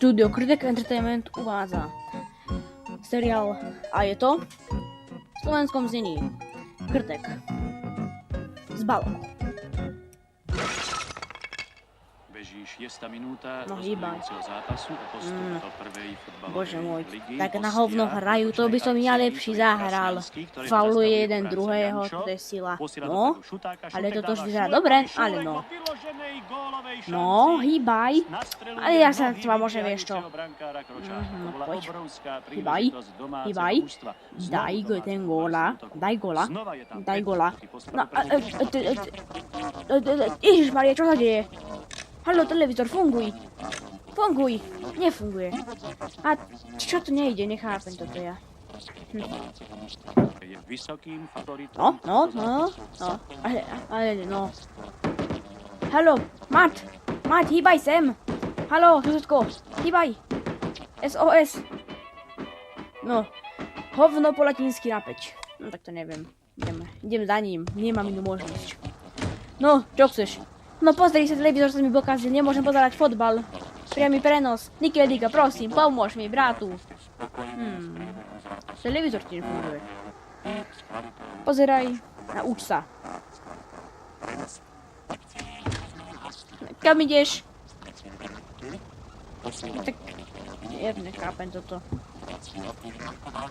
Štúdio Krtek Entertainment uvádza seriál a je to v slovenskom znení Krtek z balónu. Beží 6. minúta rozhodujúceho zápasu o postup do prvej futbalovej Bože môj, ligy. tak na hovno hrajú, to by som ja lepší zahral. Fauluje jeden druhého, to je sila. No, ale toto už vyzerá dobre, ale no. No, hýbaj. Ale ja sa na teba môžem, vieš čo. No poď. Hýbaj, hýbaj. Daj ten góla. Daj góla. Daj góla. No, Ježišmaria, čo sa deje? Haló, televízor, funguj! Funguj! Nefunguje. A čo tu nejde? Nechápem toto ja. No. Ale no. Haló, Mat, hýbaj sem! Haló, susedko, hýbaj! SOS! No, hovno po latinsky napäť. No tak to neviem. Idem za ním, nemám inú možnosť. No, čo chceš? No pozri sa, televízor sa mi pokazil, nemôžem pozerať fotbal. Priamy prenos. Nikelika, prosím, pomôž mi, bratu. Televízor ti nefunguje. Pozeraj, nauč sa. Kam ideš? Tak, nechápem toto.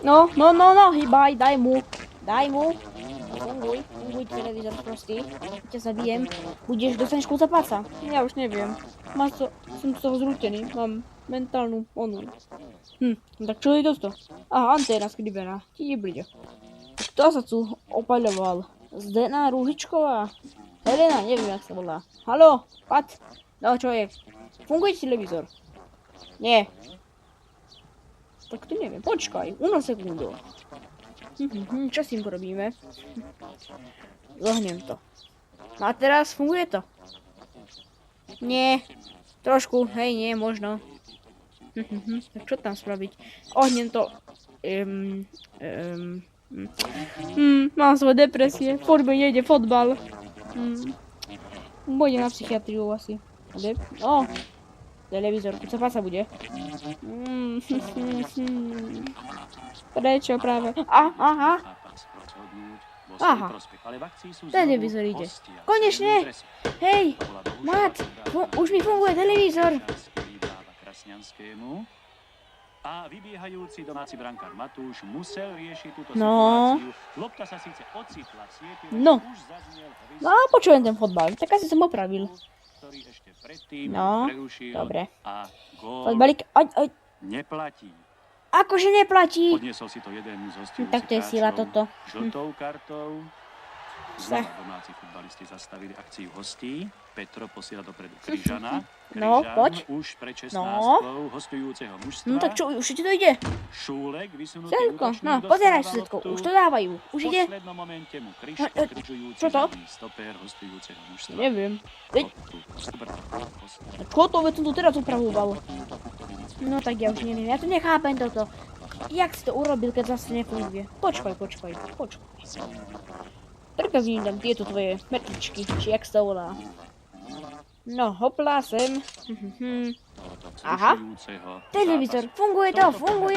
No, hýbaj, daj mu. Funguj televízor prostý. Ťa zabijem. Dostaneš kúca paca. Ja už neviem. Som z toho zrútený. Mám mentálnu onu. Tak čo je toto? Aha, anténa skribená. Ti nebude. Kto sa tu opaľoval? Zdena Rúžičková? Helena, neviem, jak sa volá. Haló, Pat? No, čo je? Funguje televízor? Nie. Tak to neviem. Počkaj, 1 sekundu. Čo s tým porobíme? Zohnem to. No a teraz funguje to? Nie. Trošku, hej, nie, možno. Tak čo tam spraviť? Ohnem to. Mám svoje depresie. Poďme, nejde fotbal. Pôjde na psychiatriu asi. Televízor, keď sa pása bude. Prečo práve? Aha. Televízor ide. Konečne! Hej, Mat, už mi funguje televízor. A vybiehajúci domáci brankár Matúš musel riešiť túto situáciu. Lopta sa síce ocitla v sieti, no. Už zaznel No, počujem ten fotbal, tak asi som opravil. ktorý ešte predtým No, prerušil dobre. a gól Fotbalík, neplatí. Akože neplatí. Odniesol si to jeden z hostujúcich Tak to je sila toto. žltou kartou. Znova domáci futbalisti zastavili akciu hostí. Petro posiela dopredu Kryžana. No, poď. Už pre 16 hostujúceho mužstva. No tak čo, už ti to ide? Šúlek vysunutý Susedko, útočník no, dostal pozeraj na susedko, loptu. už to dávajú. Už V ide? poslednom momente mu Kryško, križujúci čo to? zadný stoper hostujúceho mužstva. Neviem. Loptu zbrtal hostí. Čo to, veď som tu teraz upravoval. No tak ja už neviem, ja to nechápem toto. Jak si to urobil, keď zase nefunguje? Počkaj. Prepevním tam tieto tvoje metličky, či jak sa to volá. No, hopla sem. Aha. Televízor, funguje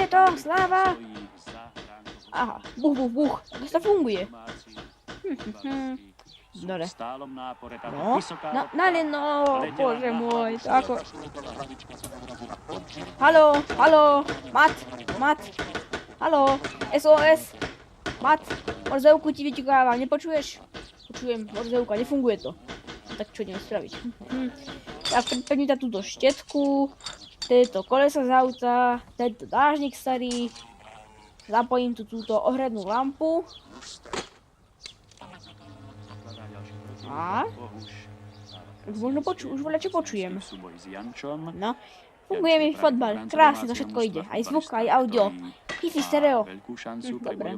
to, sláva. Aha, buch, tak to funguje. Dobre. No, bože môj, to ako... Haló, Mat, haló, SOS, Mat, morzevku ti vyťukávam, nepočuješ? Počujem, morzevka, nefunguje to. Tak čo idem spraviť? Ja pripevním tam túto štetku, tieto kolesa z auta, tento dážnik starý, zapojím tu túto ohrednú lampu. A? Už možno už voľa čo počujem. No, funguje mi fotbal, krásne to všetko ide, aj zvuk, aj audio, hifi stereo. Dobre.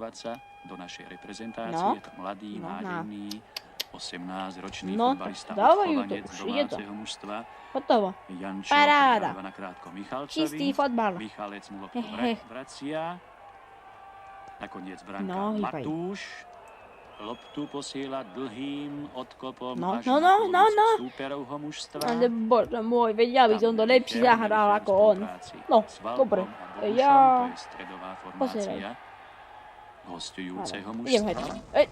Do našej reprezentácie je to mladý, nádejný, 18-ročný No, futbalista dávajú to, odchovanec už ide to. domáceho mužstva. Hotovo. Jančo Paráda. pridáva nakrátko Michalcovi. Čistý fotbal. Michalec mu loptu vracia. Nakoniec brankár No, hýbaj. Matúš. Loptu posiela dlhým odkopom No, až no, na no, no, polovicu no. súperovho mužstva. Ale bože môj, veď ja by som to lepšie zahral ako on. No, dobre. Ja... To je stredová Pozeraj. formácia hosťujúceho Idem mužstva. hneď.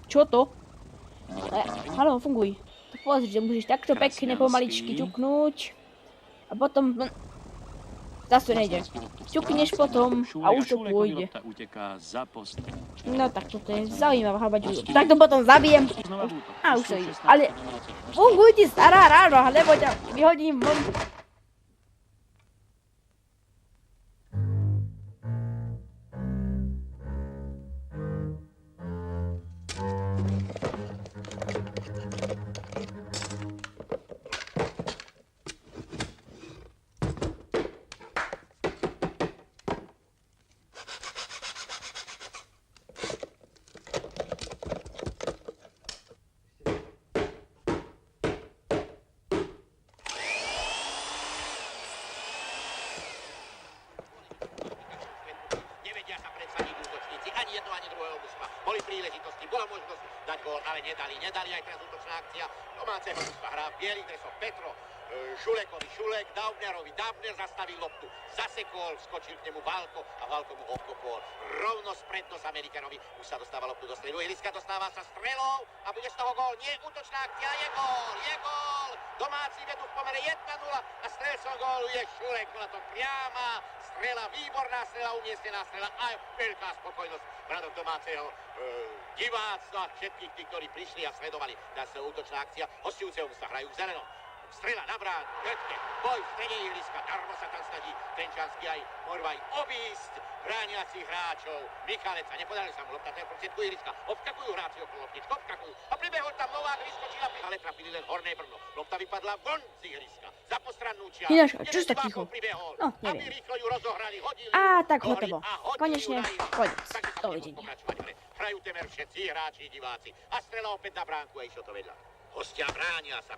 Čo to? Haló, funguj. Tak pozri, že musíš takto pekne pomaličky ťuknúť. A potom... Zase nejde. Ťukneš potom a už to pôjde. Lopta uteká za post. No tak toto je zaujímavá habaďu. Tak to potom zabijem. A už to ide. Ale funguj ti stará ráno, lebo ťa vyhodím von. Nevedia sa predsadiť útočníci, ani jedno, ani druhého mužstva. Boli príležitosti, bola možnosť dať gól, ale nedali aj teraz útočná akcia domáceho mužstva. Hrá v bielých dresoch Petro, Šulekovi Šulek, Daubnerovi Daubner zastavil loptu, zasekol, skočil k nemu Valko a Valko mu obkopol rovno spred nos Amerikanovi. Už sa dostáva loptu do stredu, Eliska dostáva sa strelou a bude z toho gól. Nie, útočná akcia, je gól! Domáci vedú v pomere 1-0 a strelcom gólu je Šulek. Bola to priama strela, výborná strela, umiestnená strela a veľká spokojnosť bradov domáceho diváctva, všetkých tých, ktorí prišli a sledovali. Dá sa útočná akcia, hostujúceho sa hrajú v zelenom. Strela na bránu, Götke, boj v strede ihriska, darmo sa tam snaží Trenčanský aj Morvaj obísť brániacich hráčov. Michaleca, nepodarili sa mu lopta, to je v prostriedku ihriska, obskakujú hráči okolo loptičku, obskakujú a pribehol tam Novák, vyskočila, ale trafili len horné Brno. Lopta vypadla von z ihriska, za postrannú čiaru. Ináč, čo si tak ticho? No, aby neviem. rýchlo ju rozohrali, hodili. Á, tak Hovorí, hotovo. a hodili Konečne, ju na ihrisko. koniec. Tak by sa Dovidenia. mohlo pokračovať v hre. Hrajú temer všetci hráči, diváci. A strela opäť na bránku a išlo to vedľa. Hostia bránia sa.